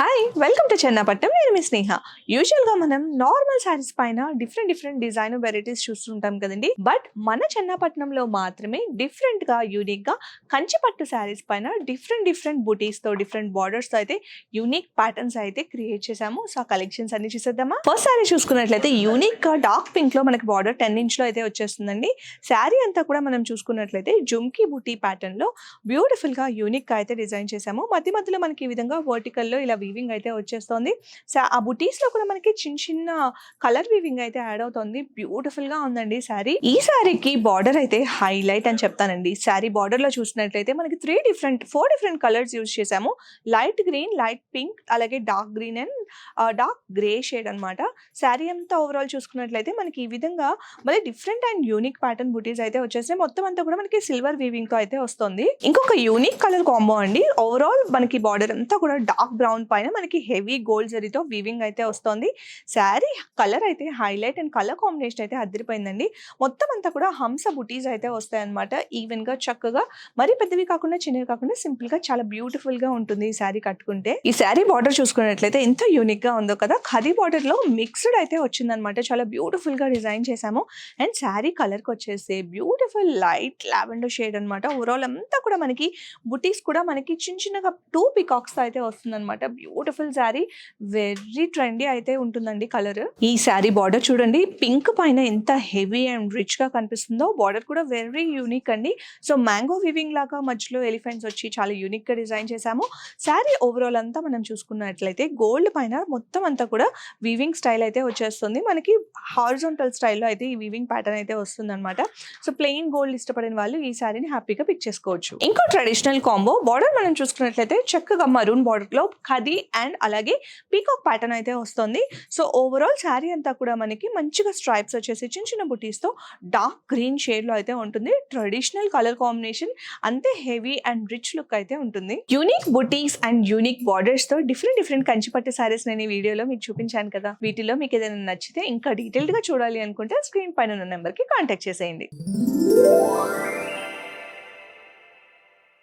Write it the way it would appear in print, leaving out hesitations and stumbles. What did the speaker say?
Hi welcome to Chennapatnam. నేను మీ స్నేహ. యూజువల్గా మనం నార్మల్ శారీస్ పైన డిఫరెంట్ డిజైన్ వెరైటీస్ చూస్తుంటాం కదండి. బట్ మన చెన్నపట్నంలో మాత్రమే డిఫరెంట్గా యూనిక్గా కంచిపట్టు శారీస్ పైన డిఫరెంట్ బుటీస్తో డిఫరెంట్ బార్డర్స్తో అయితే యూనిక్ ప్యాటర్న్స్ అయితే క్రియేట్ చేసాము. సో ఆ కలెక్షన్స్ అన్ని చూసేద్దామా. ఫస్ట్ శారీ చూసుకున్నట్లయితే యూనిక్గా డార్క్ పింక్లో మనకి బార్డర్ 10 ఇంచ్లో అయితే వచ్చేస్తుందండి. శారీ అంతా కూడా మనం చూసుకున్నట్లయితే జుమ్కీ బుటీ ప్యాటర్న్లో బ్యూటిఫుల్గా యూనిక్గా అయితే డిజైన్ చేసాము. మధ్యలో మనకి ఈ విధంగా వర్టికల్లో ఇలా వీవింగ్ అయితే వచ్చేస్తుంది. ఆ బుటీస్ లో కూడా మనకి చిన్న కలర్ వీవింగ్ అయితే యాడ్ అవుతుంది. బ్యూటిఫుల్ గా ఉందండి శారీ. ఈ శారీకి బార్డర్ అయితే హైలైట్ అని చెప్తానండి. శారీ బార్డర్ లో చూసినట్లయితే మనకి 4 డిఫరెంట్ కలర్స్ యూజ్ చేసాము. లైట్ గ్రీన్, లైట్ పింక్, అలాగే dark green and dark grey shade అనమాట. శారీ అంతా ఓవరాల్ చూసుకున్నట్లయితే మనకి ఈ విధంగా మళ్ళీ డిఫరెంట్ అండ్ యూనిక్ ప్యాటర్న్ బుటీస్ అయితే వచ్చేసి మొత్తం అంతా కూడా మనకి సిల్వర్ వీవింగ్ తో అయితే వస్తుంది. ఇంకొక యూనిక్ కలర్ కాంబో అండి. ఓవరాల్ మనకి బార్డర్ అంతా కూడా డార్క్ బ్రౌన్ పైన మనకి హెవీ గోల్డ్ జరీతో వీవింగ్ అయితే వస్తుంది. శారీ కలర్ అయితే హైలైట్ అండ్ కలర్ కాంబినేషన్ అయితే అదిరిపోయిందండి. మొత్తం అంతా కూడా హంస బుటీస్ అయితే వస్తాయి అనమాట. ఈవెన్ గా చక్కగా మరీ పెద్దవి కాకుండా చిన్నవి కాకుండా సింపుల్ గా చాలా బ్యూటిఫుల్ గా ఉంటుంది ఈ శారీ కట్టుకుంటే. ఈ శారీ బార్డర్ చూసుకున్నట్లయితే ఎంత యూనిక్ గా ఉందో కదా. ఖదీ బార్డర్ లో మిక్స్డ్ అయితే వచ్చిందనమాట. చాలా బ్యూటిఫుల్ గా డిజైన్ చేసాము. అండ్ శారీ కలర్ కి వచ్చేసి బ్యూటిఫుల్ లైట్ లావెండర్ షేడ్ అనమాట. ఓవరాల్ అంతా కూడా మనకి బుటీస్ కూడా మనకి చిన్నగా 2 పికాక్స్ అయితే వస్తుంది అనమాట. బ్యూటిఫుల్ శారీ, వెరీ ట్రెండీ అయితే ఉంటుందండి కలర్. ఈ శారీ బార్డర్ చూడండి, పింక్ పైన ఎంత హెవీ అండ్ రిచ్ గా కనిపిస్తుందో. బార్డర్ కూడా వెరీ యూనిక్ అండి. సో మ్యాంగో వీవింగ్ లాగా మధ్యలో ఎలిఫెంట్స్ వచ్చి చాలా యూనిక్ గా డిజైన్ చేసాము. శారీ ఓవరాల్ అంతా మనం చూసుకున్నట్లయితే గోల్డ్ పైన మొత్తం అంతా కూడా వీవింగ్ స్టైల్ అయితే వచ్చేస్తుంది. మనకి హారిజాంటల్ స్టైల్లో అయితే ఈ వీవింగ్ ప్యాటర్న్ అయితే వస్తుంది అనమాట. సో ప్లెయిన్ గోల్డ్ ఇష్టపడిన వాళ్ళు ఈ శారీని హ్యాపీగా పిక్ చేసుకోవచ్చు. ఇంకో ట్రెడిషనల్ కాంబో బార్డర్ మనం చూసుకున్నట్లయితే చక్కగా మరూన్ బార్డర్ లో ఖదీ అండ్ అలాగే పీకాక్ ప్యాటర్న్ అయితే వస్తుంది. సో ఓవరాల్ శారీ అంతా కూడా మనకి మంచిగా స్ట్రైప్స్ వచ్చేసి చిన్న బుటీస్ తో డార్క్ గ్రీన్ షేడ్ లో అయితే ఉంటుంది. ట్రెడిషనల్ కలర్ కాంబినేషన్, అంతే హెవీ అండ్ రిచ్ లుక్ అయితే ఉంటుంది. Unique buttis and unique borders తో డిఫరెంట్ కంచిపట్టు శారీస్ నేను ఈ వీడియోలో మీకు చూపించాను కదా. వీటిలో మీకు ఏదైనా నచ్చితే ఇంకా డీటెయిల్డ్ గా చూడాలి అనుకుంటే స్క్రీన్ పైన ఉన్న నెంబర్ కి కాంటాక్ట్ చేసేయండి.